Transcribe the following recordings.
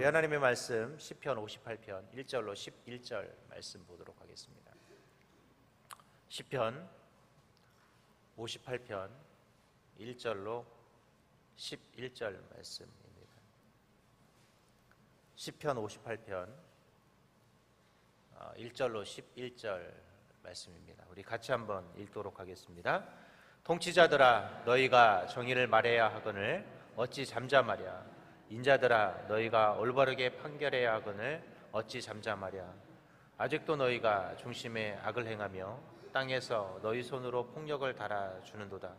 우리 하나님의 말씀 시편 58편 1절로 11절 말씀 보도록 하겠습니다. 시편 58편 1절로 11절 말씀입니다. 시편 58편 1절로 11절 말씀입니다. 우리 같이 한번 읽도록 하겠습니다. 통치자들아 너희가 정의를 말해야 하거늘 어찌 잠잠하랴. 인자들아 너희가 올바르게 판결해야 하거늘 어찌 잠잠하랴. 아직도 너희가 중심에 악을 행하며 땅에서 너희 손으로 폭력을 달아주는도다.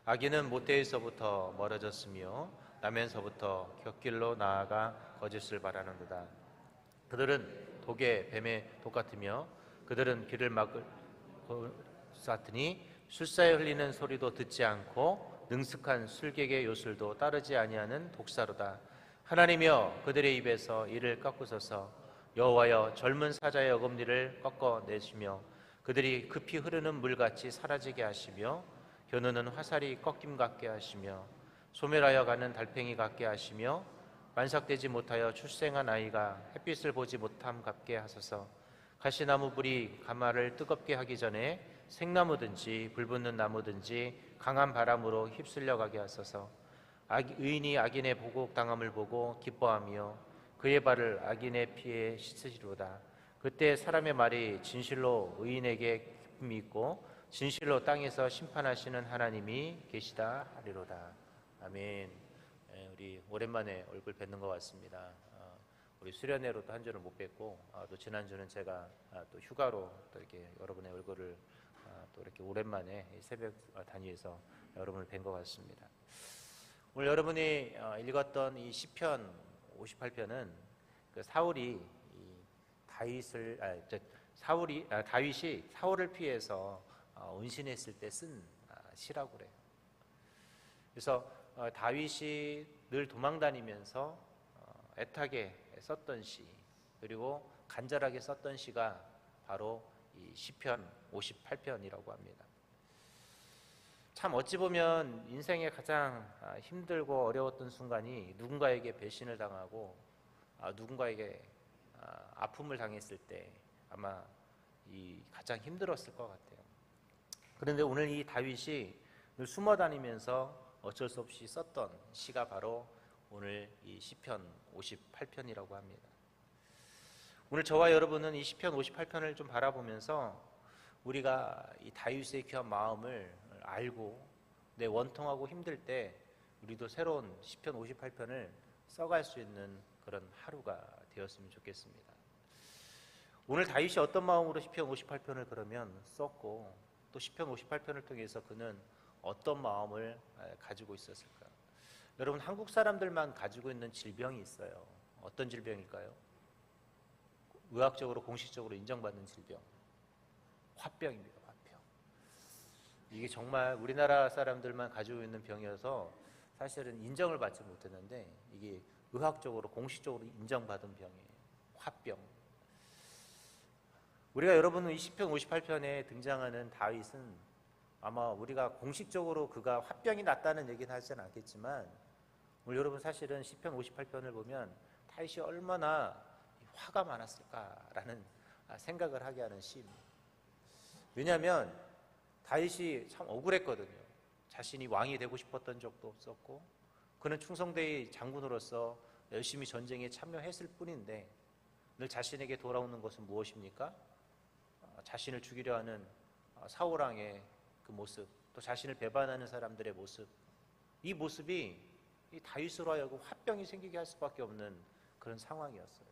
악인은 모태에서부터 멀어졌으며 나면서부터 곁길로 나아가 거짓을 말하는도다. 그들은 독의 뱀의 독 같으며 그들은 귀를 막을 쌌더니 술사에 흘리는 소리도 듣지 않고 능숙한 술객의 요술도 따르지 아니하는 독사로다. 하나님이여 그들의 입에서 이를 꺾으소서. 여호와여 젊은 사자의 어금니를 꺾어내시며 그들이 급히 흐르는 물같이 사라지게 하시며 겨누는 화살이 꺾임 같게 하시며 소멸하여 가는 달팽이 같게 하시며 만삭되지 못하여 출생한 아이가 햇빛을 보지 못함 같게 하소서. 가시나무 불이 가마를 뜨겁게 하기 전에 생나무든지 불붙는 나무든지 강한 바람으로 휩쓸려 가게 하소서. 의인이 악인의 보복당함을 보고 기뻐하며 그의 발을 악인의 피에 씻으시로다. 그때 사람의 말이 진실로 의인에게 기쁨이 있고 진실로 땅에서 심판하시는 하나님이 계시다 하리로다. 아멘. 우리 오랜만에 얼굴 뵙는 것 같습니다. 우리 수련회로 또 한 주를 못 뵙고 또 지난주는 제가 또 휴가로 또 이렇게 여러분의 얼굴을 또 이렇게 오랜만에 새벽 단위에서 여러분을 뵌 것 같습니다. 오늘 여러분이 읽었던 이 시편 58편은 그 다윗이 사울을 피해서 운신했을 때 쓴 시라고 그래요. 그래서 다윗이 늘 도망다니면서 애타게 썼던 시, 그리고 간절하게 썼던 시가 바로 이 시편 58편이라고 합니다. 참 어찌 보면 인생의 가장 힘들고 어려웠던 순간이 누군가에게 배신을 당하고 누군가에게 아픔을 당했을 때 아마 이 가장 힘들었을 것 같아요. 그런데 오늘 이 다윗이 늘 숨어 다니면서 어쩔 수 없이 썼던 시가 바로 오늘 이 시편 58편이라고 합니다. 오늘 저와 여러분은 이 시편 58편을 좀 바라보면서 우리가 이 다윗의 귀한 마음을 알고 내 원통하고 힘들 때 우리도 새로운 시편 58편을 써갈 수 있는 그런 하루가 되었으면 좋겠습니다. 오늘 다윗이 어떤 마음으로 시편 58편을 그러면 썼고 또 시편 58편을 통해서 그는 어떤 마음을 가지고 있었을까? 여러분, 한국 사람들만 가지고 있는 질병이 있어요. 어떤 질병일까요? 의학적으로 공식적으로 인정받는 질병, 화병입니다. 화병. 이게 정말 우리나라 사람들만 가지고 있는 병이어서 사실은 인정을 받지 못했는데 이게 의학적으로 공식적으로 인정받은 병이에요. 화병. 우리가 여러분은 이 시편 58편에 등장하는 다윗은 아마 우리가 공식적으로 그가 화병이 났다는 얘기는 하지는 않겠지만 오늘 여러분 사실은 시편 58편을 보면 다윗이 얼마나 화가 많았을까라는 생각을 하게 하는 시입니다. 왜냐하면 다윗이 참 억울했거든요. 자신이 왕이 되고 싶었던 적도 없었고 그는 충성대의 장군으로서 열심히 전쟁에 참여했을 뿐인데 늘 자신에게 돌아오는 것은 무엇입니까? 자신을 죽이려 하는 사울왕의 그 모습, 또 자신을 배반하는 사람들의 모습, 이 모습이 이 다윗으로 하여금 화병이 생기게 할 수밖에 없는 그런 상황이었어요.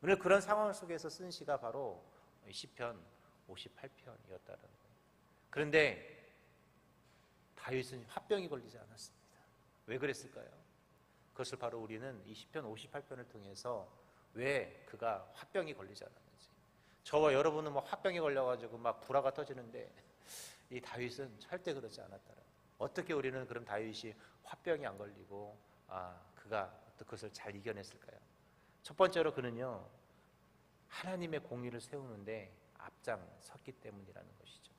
오늘 그런 상황 속에서 쓴 시가 바로 시편 58편이었다는 거예요. 그런데 다윗은 화병이 걸리지 않았습니다. 왜 그랬을까요? 그것을 바로 우리는 이 시편 58편을 통해서 왜 그가 화병이 걸리지 않았는지. 저와 여러분은 뭐 화병이 걸려가지고 막 불화가 터지는데 이 다윗은 절대 그러지 않았다는. 어떻게 우리는 그럼 다윗이 화병이 안 걸리고 그가 그것을 잘 이겨냈을까요? 첫 번째로 그는요 하나님의 공의를 세우는데 앞장섰기 때문이라는 것이죠.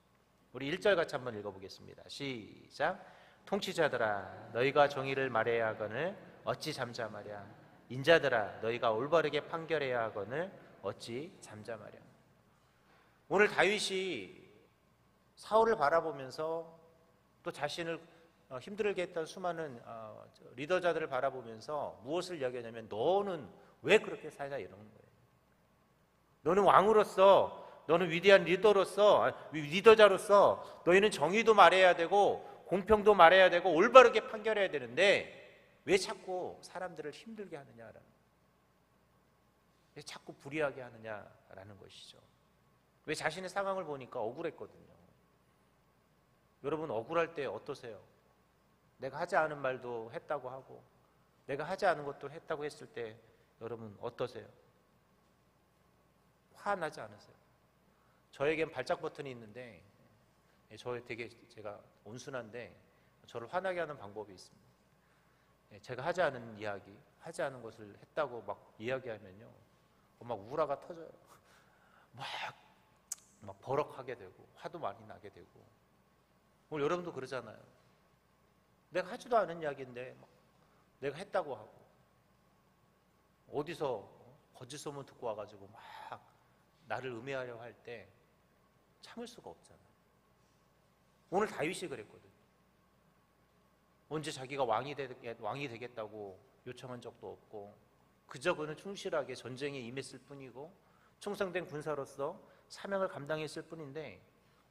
우리 1절 같이 한번 읽어보겠습니다. 시작. 통치자들아 너희가 정의를 말해야 하거늘 어찌 잠잠하랴. 인자들아 너희가 올바르게 판결해야 하거늘 어찌 잠잠하랴. 오늘 다윗이 사울을 바라보면서 또 자신을 힘들게 했던 수많은 리더자들을 바라보면서 무엇을 이야기하냐면 너는 왜 그렇게 살냐 이러는 거예요. 너는 왕으로서, 너는 위대한 리더자로서 너희는 정의도 말해야 되고 공평도 말해야 되고 올바르게 판결해야 되는데 왜 자꾸 사람들을 힘들게 하느냐라는, 왜 자꾸 불의하게 하느냐라는 것이죠. 왜 자신의 상황을 보니까 억울했거든요. 여러분 억울할 때 어떠세요? 내가 하지 않은 말도 했다고 하고 내가 하지 않은 것도 했다고 했을 때 여러분 어떠세요? 화나지 않으세요? 저에겐 발작 버튼이 있는데 제가 온순한데 저를 화나게 하는 방법이 있습니다. 제가 하지 않은 이야기, 하지 않은 것을 했다고 막 이야기하면요, 막 우라가 터져요. 막 버럭하게 되고 화도 많이 나게 되고. 오늘 여러분도 그러잖아요. 내가 하지도 않은 이야기인데 내가 했다고 하고 어디서 거짓 소문 듣고 와가지고 막 나를 음해하려 할 때 참을 수가 없잖아요. 오늘 다윗이 그랬거든요. 언제 자기가 왕이 되겠다고 요청한 적도 없고 그저 그는 충실하게 전쟁에 임했을 뿐이고 충성된 군사로서 사명을 감당했을 뿐인데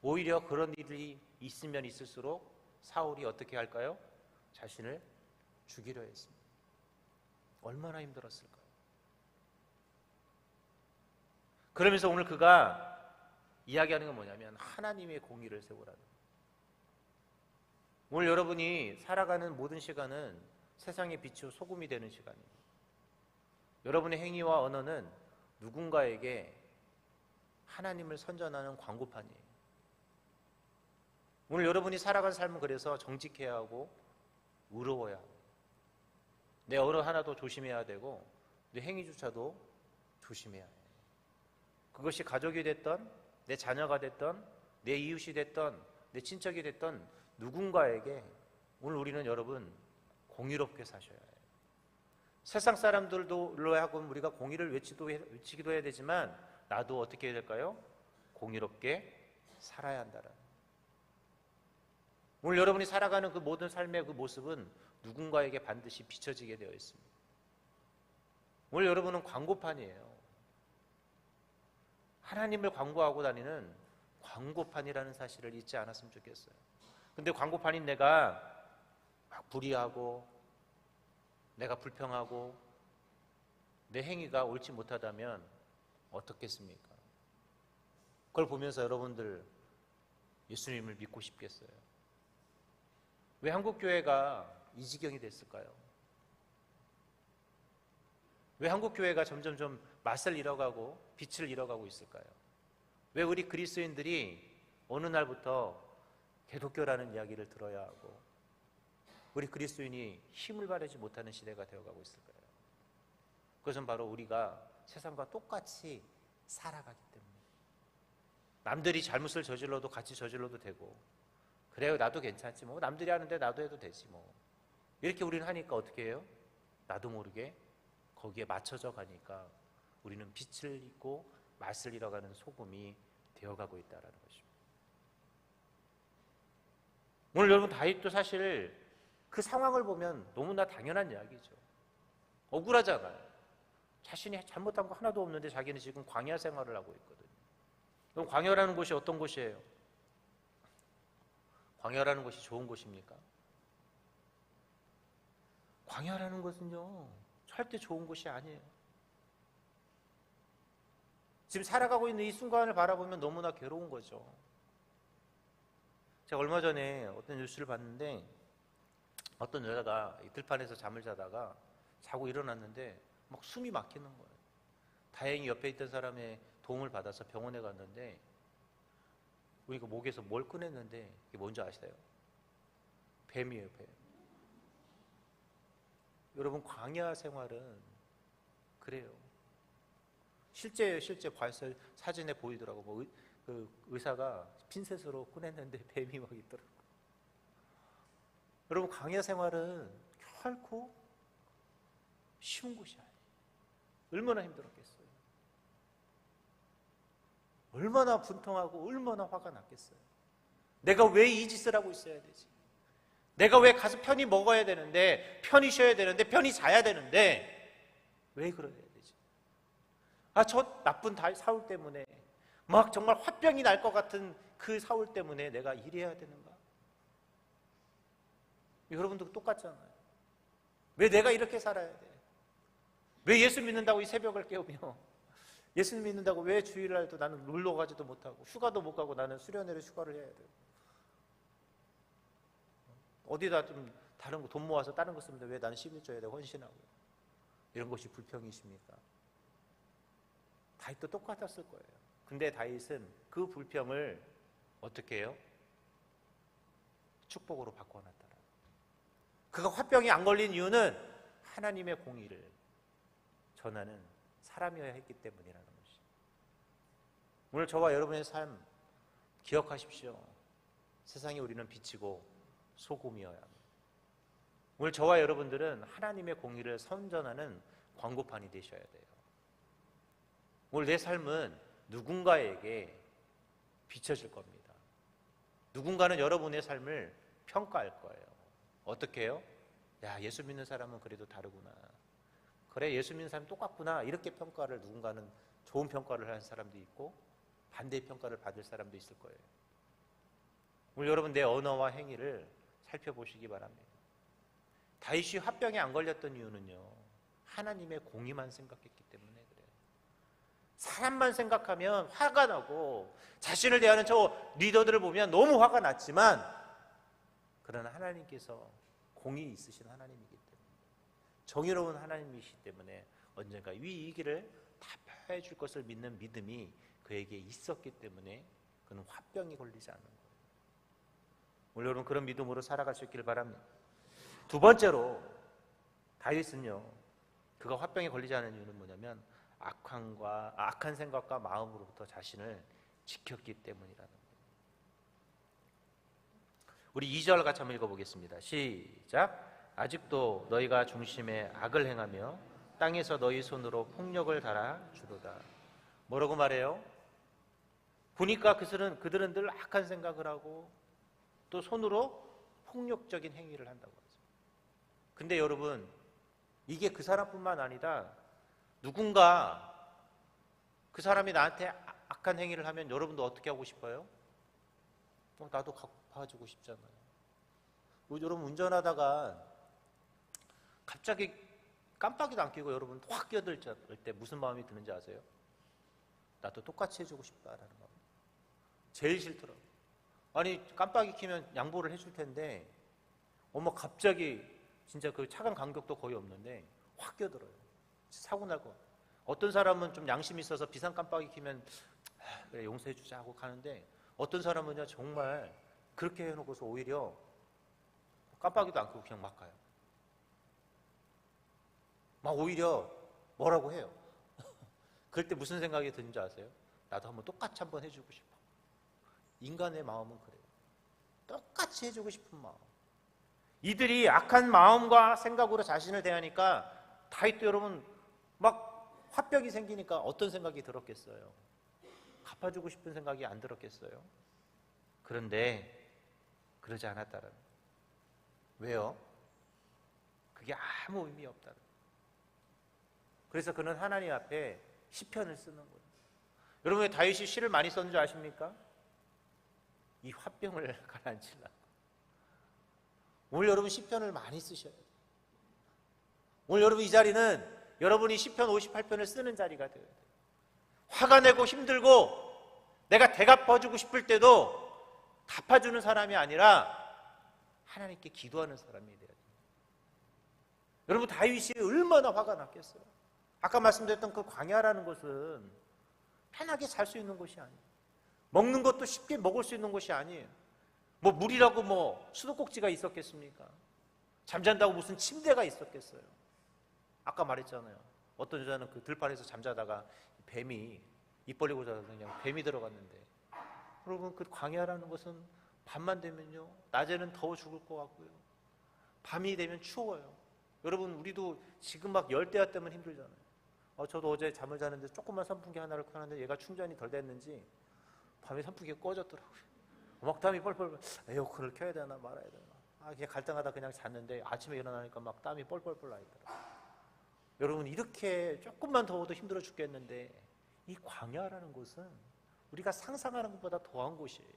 오히려 그런 일이 있으면 있을수록 사울이 어떻게 할까요? 자신을 죽이려 했습니다. 얼마나 힘들었을까요? 그러면서 오늘 그가 이야기하는 건 뭐냐면 하나님의 공의를 세우라는 거예요. 오늘 여러분이 살아가는 모든 시간은 세상의 빛이요 소금이 되는 시간입니다. 여러분의 행위와 언어는 누군가에게 하나님을 선전하는 광고판이에요. 오늘 여러분이 살아간 삶은 그래서 정직해야 하고 의로워야 하고 내 언어 하나도 조심해야 되고 내 행위조차도 조심해야 해요. 그것이 가족이 됐던 내 자녀가 됐던 내 이웃이 됐던 내 친척이 됐던 누군가에게 오늘 우리는 여러분 공의롭게 사셔야 해요. 세상 사람들로 하여금 우리가 공의를 외치기도 해야 되지만 나도 어떻게 해야 될까요? 공의롭게 살아야 한다라는. 오늘 여러분이 살아가는 그 모든 삶의 그 모습은 누군가에게 반드시 비춰지게 되어 있습니다. 오늘 여러분은 광고판이에요. 하나님을 광고하고 다니는 광고판이라는 사실을 잊지 않았으면 좋겠어요. 근데 광고판인 내가 막 불의하고 내가 불평하고 내 행위가 옳지 못하다면 어떻겠습니까? 그걸 보면서 여러분들 예수님을 믿고 싶겠어요? 왜 한국교회가 이 지경이 됐을까요? 왜 한국교회가 점점점 맛을 잃어가고 빛을 잃어가고 있을까요? 왜 우리 그리스도인들이 어느 날부터 개독교라는 이야기를 들어야 하고 우리 그리스도인이 힘을 발휘하지 못하는 시대가 되어가고 있을까요? 그것은 바로 우리가 세상과 똑같이 살아가기 때문에 남들이 잘못을 저질러도 같이 저질러도 되고 그래요 나도 괜찮지 뭐 남들이 하는데 나도 해도 되지 뭐 이렇게 우리는 하니까 어떻게 해요? 나도 모르게 거기에 맞춰져 가니까 우리는 빛을 잃고 맛을 잃어가는 소금이 되어가고 있다는 것입니다. 오늘 여러분 다윗도 사실 그 상황을 보면 너무나 당연한 이야기죠. 억울하잖아요. 자신이 잘못한 거 하나도 없는데 자기는 지금 광야 생활을 하고 있거든요. 그럼 광야라는 곳이 어떤 곳이에요? 광야라는 곳이 좋은 곳입니까? 광야라는 것은요 절대 좋은 곳이 아니에요. 지금 살아가고 있는 이 순간을 바라보면 너무나 괴로운 거죠. 제가 얼마 전에 어떤 뉴스를 봤는데 어떤 여자가 들판에서 잠을 자다가 자고 일어났는데 막 숨이 막히는 거예요. 다행히 옆에 있던 사람의 도움을 받아서 병원에 갔는데 우리가 목에서 뭘 꺼냈는데 이게 뭔지 아시나요? 뱀이에요, 뱀. 여러분 광야 생활은 그래요. 실제 봤어요. 사진에 보이더라고. 그 의사가 핀셋으로 꺼냈는데 뱀이 막 있더라고. 여러분 광야 생활은 결코 쉬운 것이 아니에요. 얼마나 힘들었겠어요. 얼마나 분통하고 얼마나 화가 났겠어요. 내가 왜 이 짓을 하고 있어야 되지? 내가 왜 가서 편히 먹어야 되는데, 편히 쉬어야 되는데, 편히 자야 되는데 왜 그래야 되지? 저 나쁜 사울 때문에, 막 정말 화병이 날 것 같은 그 사울 때문에 내가 일해야 되는가? 여러분도 똑같잖아요. 왜 내가 이렇게 살아야 돼? 왜 예수 믿는다고 이 새벽을 깨우며, 예수 믿는다고 왜 주일날도 나는 놀러 가지도 못하고 휴가도 못 가고 나는 수련회를 휴가를 해야 돼요? 어디다 좀 다른 거 돈 모아서 다른 거 쓰면 왜 나는 11조에 대해 헌신하고요? 이런 것이 불평이십니까? 다윗도 똑같았을 거예요. 근데 다윗은 그 불평을 어떻게 해요? 축복으로 바꿔놨더라. 그가 화병이 안 걸린 이유는 하나님의 공의를 전하는 사람이어야 했기 때문이라는 것이. 오늘 저와 여러분의 삶 기억하십시오. 세상에 우리는 빛이고 소금이어야 합니다. 오늘 저와 여러분들은 하나님의 공의를 선전하는 광고판이 되셔야 돼요. 오늘 내 삶은 누군가에게 비춰질 겁니다. 누군가는 여러분의 삶을 평가할 거예요. 어떻게 해요? 야, 예수 믿는 사람은 그래도 다르구나. 그래, 예수 믿는 사람 똑같구나. 이렇게 평가를, 누군가는 좋은 평가를 하는 사람도 있고 반대의 평가를 받을 사람도 있을 거예요. 오늘 여러분 내 언어와 행위를 살펴보시기 바랍니다. 다윗이 화병에 안 걸렸던 이유는요, 하나님의 공의만 생각했기 때문에 그래요. 사람만 생각하면 화가 나고, 자신을 대하는 저 리더들을 보면 너무 화가 났지만, 그러나 하나님께서 공의 있으신 하나님이기 때문에, 정의로운 하나님이시기 때문에 언젠가 이 길을 답해 줄 것을 믿는 믿음이 그에게 있었기 때문에 그는 화병이 걸리지 않는 거예요. 오늘 여러분 그런 믿음으로 살아갈 수 있기를 바랍니다. 두 번째로, 다윗은요, 그가 화병에 걸리지 않은 이유는 뭐냐면 악한 생각과 마음으로부터 자신을 지켰기 때문이라는 거예요. 우리 2절 같이 한번 읽어보겠습니다. 시작. 아직도 너희가 중심에 악을 행하며 땅에서 너희 손으로 폭력을 달아 주도다. 뭐라고 말해요? 보니까 그들은 늘 악한 생각을 하고 또 손으로 폭력적인 행위를 한다고 하죠. 근데 여러분, 이게 그 사람뿐만 아니라 누군가 그 사람이 나한테 악한 행위를 하면 여러분도 어떻게 하고 싶어요? 나도 갚아주고 싶잖아요. 여러분 운전하다가 갑자기 깜빡이도 안 켜고 여러분 확 끼어들 때 무슨 마음이 드는지 아세요? 나도 똑같이 해주고 싶다라는 마음. 제일 싫더라고요. 아니 깜빡이 켜면 양보를 해줄 텐데 갑자기 진짜 그 차간 간격도 거의 없는데 확 끼어들어요. 사고 날 것 같아요. 어떤 사람은 좀 양심이 있어서 비상 깜빡이 켜면 그래 용서해 주자 하고 가는데, 어떤 사람은요 정말 그렇게 해놓고서 오히려 깜빡이도 안 끄고 그냥 막 가요. 막 오히려 뭐라고 해요. 그럴 때 무슨 생각이 드는지 아세요? 나도 한번 똑같이 한번 해주고 싶어. 인간의 마음은 그래요. 똑같이 해주고 싶은 마음. 이들이 악한 마음과 생각으로 자신을 대하니까 다윗도 여러분 막 화병이 생기니까 어떤 생각이 들었겠어요? 갚아주고 싶은 생각이 안 들었겠어요? 그런데 그러지 않았다는 거예요. 왜요? 그게 아무 의미 없다는 거예요. 그래서 그는 하나님 앞에 시편을 쓰는 거예요. 여러분 왜 다윗이 시를 많이 썼는 줄 아십니까? 이 화병을 가라앉히려고. 오늘 여러분 시편을 많이 쓰셔야 돼요. 오늘 여러분 이 자리는 여러분이 시편 58편을 쓰는 자리가 되어야 돼요. 화가 내고 힘들고 내가 대갚아주고 싶을 때도 갚아주는 사람이 아니라 하나님께 기도하는 사람이 돼야 돼요. 여러분 다윗이 얼마나 화가 났겠어요. 아까 말씀드렸던 그 광야라는 것은 편하게 살 수 있는 곳이 아니에요. 먹는 것도 쉽게 먹을 수 있는 곳이 아니에요. 물이라고 수도꼭지가 있었겠습니까? 잠잔다고 무슨 침대가 있었겠어요? 아까 말했잖아요. 어떤 여자는 그 들판에서 잠자다가 뱀이 입 벌리고 자서 그냥 뱀이 들어갔는데, 여러분 그 광야라는 것은 밤만 되면요 낮에는 더워 죽을 것 같고요 밤이 되면 추워요. 여러분 우리도 지금 막 열대야 때문에 힘들잖아요. 저도 어제 잠을 자는데 조그만 선풍기 하나를 켜는데 얘가 충전이 덜 됐는지 밤에 선풍기가 꺼졌더라고요. 막 땀이 뻘뻘. 에어컨을 켜야 되나 말아야 되나. 그냥 갈등하다 그냥 잤는데 아침에 일어나니까 막 땀이 뻘뻘뻘 나더라고요. 여러분 이렇게 조금만 더워도 힘들어 죽겠는데 이 광야라는 곳은 우리가 상상하는 것보다 더한 곳이에요.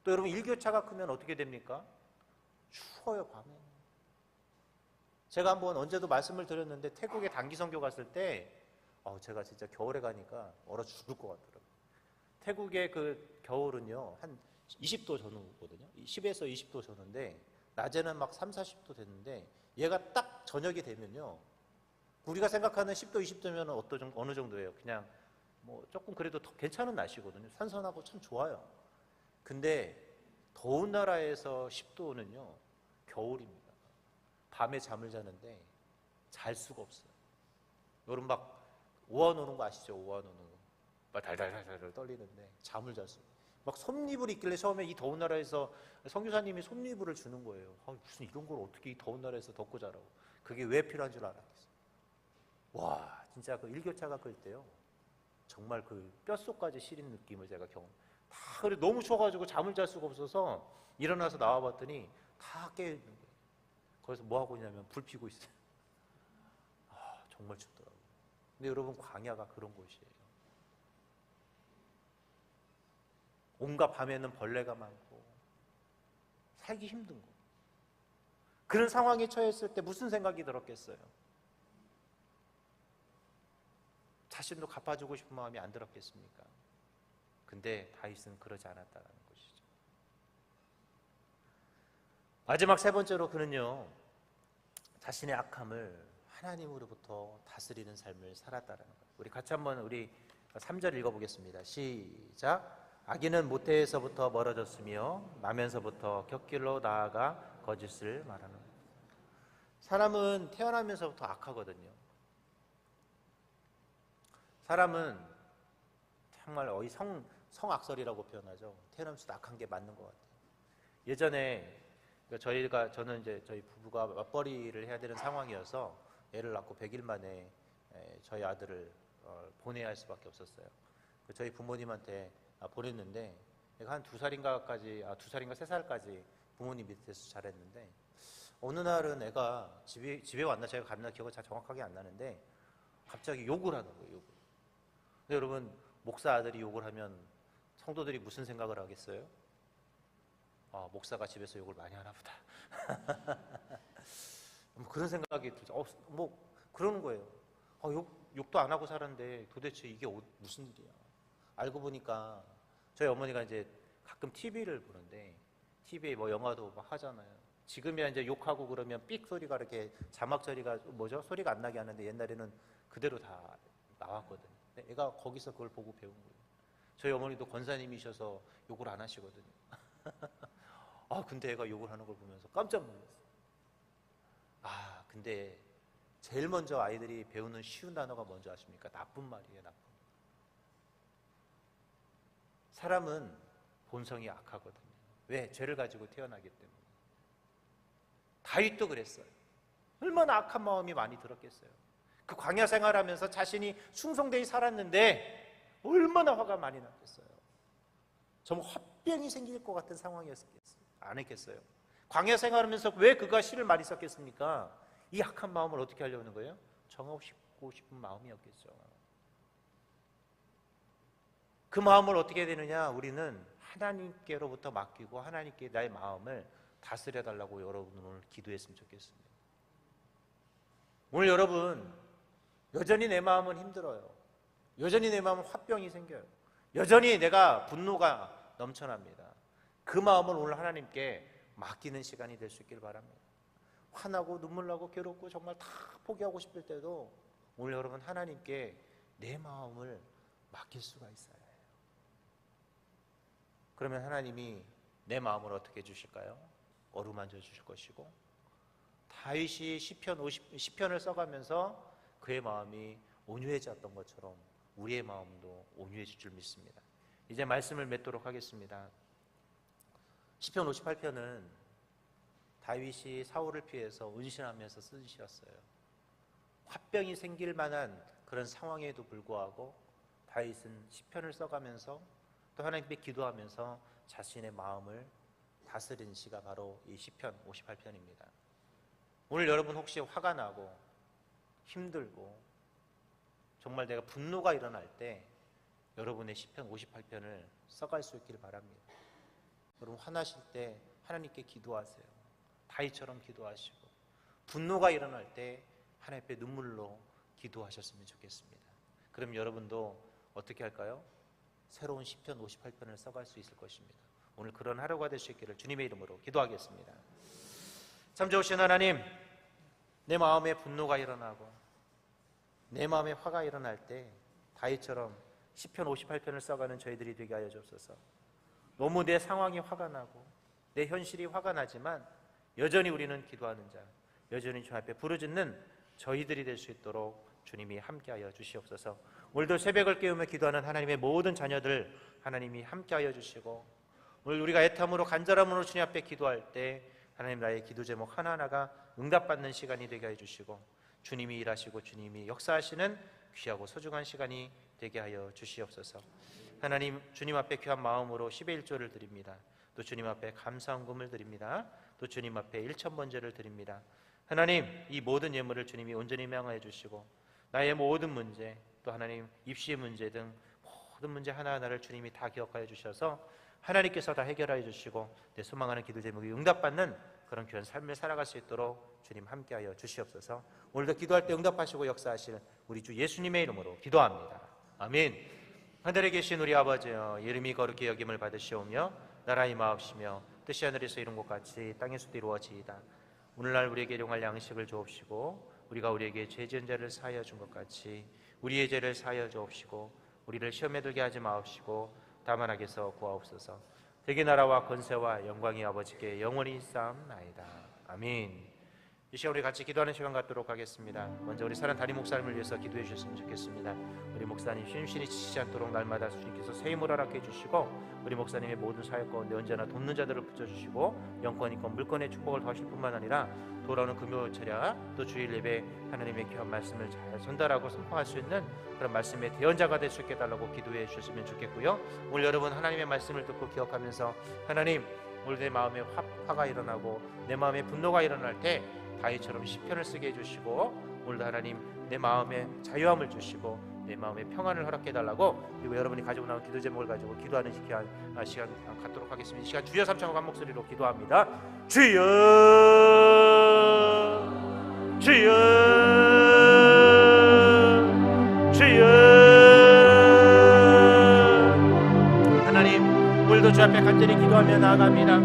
또 여러분 일교차가 크면 어떻게 됩니까? 추워요 밤에. 제가 한번 언제도 말씀을 드렸는데 태국에 단기 선교 갔을 때 제가 진짜 겨울에 가니까 얼어 죽을 것 같더라고요. 태국의 그 겨울은요 한 20도 전후거든요. 10에서 20도 전후인데 낮에는 막 3, 40도 됐는데 얘가 딱 저녁이 되면요 우리가 생각하는 10도, 20도면 어느 정도예요? 그냥 뭐 조금 그래도 더 괜찮은 날씨거든요. 선선하고 참 좋아요. 근데 더운 나라에서 10도는요 겨울입니다. 밤에 잠을 자는데 잘 수가 없어요. 여러분 막 오한 오는 거 아시죠? 오한 오는 거. 막 달달달달 떨리는데 잠을 잘 수가 없어요. 막 솜니불이 있길래 처음에 이 더운 나라에서 선교사님이 솜니불을 주는 거예요. 무슨 이런 걸 어떻게 이 더운 나라에서 덮고 자라고. 그게 왜 필요한 줄 알았겠어요. 와 진짜 그 일교차가 클 때요 정말 그 뼛속까지 시린 느낌을 제가 다 그래 너무 추워가지고 잠을 잘 수가 없어서 일어나서 나와봤더니 다 깨있는 거예요. 거기서 뭐 하고 있냐면 불 피고 있어요. 정말 춥더라고요. 근데 여러분 광야가 그런 곳이에요. 온갖 밤에는 벌레가 많고 살기 힘든 거. 그런 상황에 처했을 때 무슨 생각이 들었겠어요? 자신도 갚아주고 싶은 마음이 안 들었겠습니까? 근데 다윗은 그러지 않았다는 것이죠. 마지막 세 번째로 그는요 자신의 악함을 하나님으로부터 다스리는 삶을 살았다는 거예요. 우리 같이 한번 우리 3절 읽어보겠습니다. 시작. 악인은 모태에서부터 멀어졌으며 나면서부터 곁길로 나아가 거짓을 말하는 거예요. 사람은 태어나면서부터 악하거든요. 사람은 정말 성악설이라고 표현하죠. 태어나면서 악한 게 맞는 것 같아요. 예전에 저는 이제 저희 부부가 맞벌이를 해야 되는 상황이어서 애를 낳고 100일 만에 저희 아들을 보내야 할 수밖에 없었어요. 저희 부모님한테 보냈는데 얘가 한 2살인가 3살까지 부모님 밑에서 자랐는데 어느 날은 애가 집에 왔나 제가 갔나 기억은 잘 정확하게 안 나는데 갑자기 욕을 하는 거예요. 욕을. 근데 여러분 목사 아들이 욕을 하면 성도들이 무슨 생각을 하겠어요? 목사가 집에서 욕을 많이 하나 보다. 뭐 그런 생각이 들죠. 뭐 그러는 거예요. 욕도 안 하고 살았는데 도대체 이게 무슨 일이야. 알고 보니까 저희 어머니가 이제 가끔 TV를 보는데 TV에 뭐 영화도 막 하잖아요. 지금이야 이제 욕하고 그러면 삑 소리가 이렇게 자막 처리가 소리가 안 나게 하는데 옛날에는 그대로 다 나왔거든요. 애가 거기서 그걸 보고 배운 거예요. 저희 어머니도 권사님이셔서 욕을 안 하시거든요. 근데 애가 욕을 하는 걸 보면서 깜짝 놀랐어요. 근데 제일 먼저 아이들이 배우는 쉬운 단어가 뭔지 아십니까? 나쁜 말이에요, 나쁜. 사람은 본성이 악하거든요. 왜? 죄를 가지고 태어나기 때문에. 다윗도 그랬어요. 얼마나 악한 마음이 많이 들었겠어요. 그 광야 생활하면서 자신이 충성되이 살았는데 얼마나 화가 많이 났겠어요. 정말 화병이 생길 것 같은 상황이었겠어요. 안 했겠어요. 광야 생활하면서 왜 그가 시를 많이 썼겠습니까? 이 악한 마음을 어떻게 하려는 거예요? 정하고 싶은 마음이었겠죠. 그 마음을 어떻게 해야 되느냐? 우리는 하나님께로부터 맡기고 하나님께 나의 마음을 다스려 달라고 여러분 오늘 기도했으면 좋겠습니다. 오늘 여러분 여전히 내 마음은 힘들어요. 여전히 내 마음은 화병이 생겨요. 여전히 내가 분노가 넘쳐납니다. 그 마음을 오늘 하나님께 맡기는 시간이 될 수 있길 바랍니다. 화나고 눈물 나고 괴롭고 정말 다 포기하고 싶을 때도 오늘 여러분 하나님께 내 마음을 맡길 수가 있어요. 그러면 하나님이 내 마음을 어떻게 해주실까요? 어루만져 주실 것이고 다윗이 시편을 써가면서 그의 마음이 온유해졌던 것처럼 우리의 마음도 온유해질 줄 믿습니다. 이제 말씀을 맺도록 하겠습니다. 시편 58편은 다윗이 사울을 피해서 은신하면서 쓴 시였어요. 화병이 생길 만한 그런 상황에도 불구하고 다윗은 시편을 써가면서 또 하나님께 기도하면서 자신의 마음을 다스린 시가 바로 이 시편 58편입니다. 오늘 여러분 혹시 화가 나고 힘들고 정말 내가 분노가 일어날 때 여러분의 시편 58편을 써갈 수 있기를 바랍니다. 여러분 화나실 때 하나님께 기도하세요. 다윗처럼 기도하시고 분노가 일어날 때 하나님 앞에 눈물로 기도하셨으면 좋겠습니다. 그럼 여러분도 어떻게 할까요? 새로운 시편 58편을 써갈 수 있을 것입니다. 오늘 그런 하루가 될 수 있기를 주님의 이름으로 기도하겠습니다. 참 좋으신 하나님, 내 마음에 분노가 일어나고 내 마음에 화가 일어날 때 다윗처럼 시편 58편을 써가는 저희들이 되게 하여 주옵소서. 너무 내 상황이 화가 나고 내 현실이 화가 나지만 여전히 우리는 기도하는 자, 여전히 주님 앞에 부르짖는 저희들이 될 수 있도록 주님이 함께하여 주시옵소서. 오늘도 새벽을 깨우며 기도하는 하나님의 모든 자녀들 하나님이 함께하여 주시고, 오늘 우리가 애탐으로 간절함으로 주님 앞에 기도할 때 하나님 나의 기도 제목 하나하나가 응답받는 시간이 되게 해주시고, 주님이 일하시고 주님이 역사하시는 귀하고 소중한 시간이 되게 하여 주시옵소서. 하나님, 주님 앞에 귀한 마음으로 10의 1조를 드립니다. 또 주님 앞에 감사헌금을 드립니다. 또 주님 앞에 1,000번제를 드립니다. 하나님, 이 모든 예물을 주님이 온전히 명하여 주시고, 나의 모든 문제, 또 하나님 입시의 문제 등 모든 문제 하나하나를 주님이 다 기억하여 주셔서 하나님께서 다 해결하여 주시고 내 소망하는 기도 제목이 응답받는 그런 귀한 삶을 살아갈 수 있도록 주님 함께하여 주시옵소서. 오늘도 기도할 때 응답하시고 역사하실 우리 주 예수님의 이름으로 기도합니다. 아멘. 하늘에 계신 우리 아버지여, 이름이 거룩히 여김을 받으시오며 나라의 마옵시며 뜻이 하늘에서 이룬 것 같이 땅에서도 이루어지이다. 오늘날 우리에게 일용할 양식을 주옵시고 우리가 우리에게 죄 지은 자를 사하여 준 것 같이 우리의 죄를 사하여 주옵시고 우리를 시험에 들게 하지 마옵시고 다만 악에서 구하옵소서. 대개 나라와 권세와 영광이 아버지께 영원히 쌓옵나이다. 아멘. 이 시간 우리 같이 기도하는 시간 갖도록 하겠습니다. 먼저 우리 사랑 담임 목사님을 위해서 기도해 주셨으면 좋겠습니다. 우리 목사님 심신이 지치지 않도록 날마다 주님께서 새 힘을 허락해 주시고, 우리 목사님의 모든 사역 가운데 언제나 돕는 자들을 붙여주시고 영권, 인권, 물권의 축복을 더하실 뿐만 아니라 돌아오는 금요 철야 또 주일 예배 하나님의 귀한 말씀을 잘 전달하고 선포할 수 있는 그런 말씀의 대언자가 될 수 있게 달라고 기도해 주셨으면 좋겠고요. 오늘 여러분 하나님의 말씀을 듣고 기억하면서, 하나님, 오늘 내 마음에 화가 일어나고 내 마음에 분노가 일어날 때 다윗처럼 시편을 쓰게 해주시고, 오늘도 하나님 내 마음에 자유함을 주시고 내 마음에 평안을 허락해 달라고, 그리고 여러분이 가지고 나온 기도 제목을 가지고 기도하는 시간 갖도록 하겠습니다. 이 시간 주여 삼창과 한 목소리로 기도합니다. 주여, 주여, 주여. 하나님, 오늘도 주 앞에 간절히 기도하며 나아갑니다.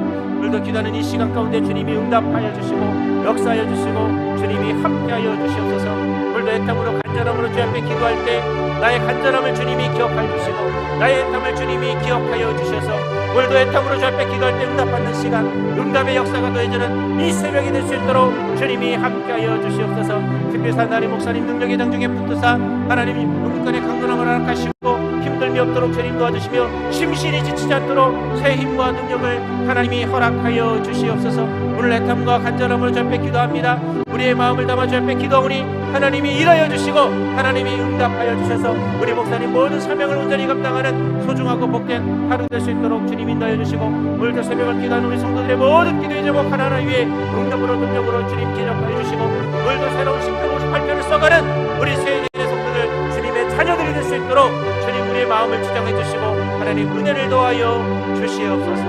오늘도 기도하는 이 시간 가운데 주님이 응답하여 주시고 역사하여 주시고 주님이 함께하여 주시옵소서. 오늘도 애탐으로 간절함으로 주 앞에 기도할 때 나의 간절함을 주님이 기억하여 주시고 나의 애탐을 주님이 기억하여 주셔서 오늘도 애탐으로 주 앞에 기도할 때 응답받는 시간, 응답의 역사가 더해지는 이 새벽이 될 수 있도록 주님이 함께하여 주시옵소서. 특별히 하나님 목사님 능력의 장중에 붙드사 하나님 은근의 강건함을 허락하시고 힘들미 없도록 주님 도와주시며 심신이 지치지 않도록 새 힘과 능력을 하나님이 허락하여 주시옵소서. 오늘 애탐과 간절함으로 주 앞에 기도합니다. 우리의 마음을 담아 주 앞에 기도하오니 하나님이 일하여 주시고 하나님이 응답하여 주셔서 우리 목사님 모든 사명을 온전히 감당하는 소중하고 복된 하루 될 수 있도록 주님 인도하여 주시고, 오늘도 새벽을 기도하는 우리 성도들의 모든 기도의 제목 하나하나 위에 응답으로 능력으로 주님 기억하여 주시고, 오늘도 새로운 시편 58편을 써가는 우리 세계의 성도들 주님의 자녀들이 될 수 있도록 주님 우리의 마음을 지정해 주시고 하나님 은혜를 더하여 주시옵소서.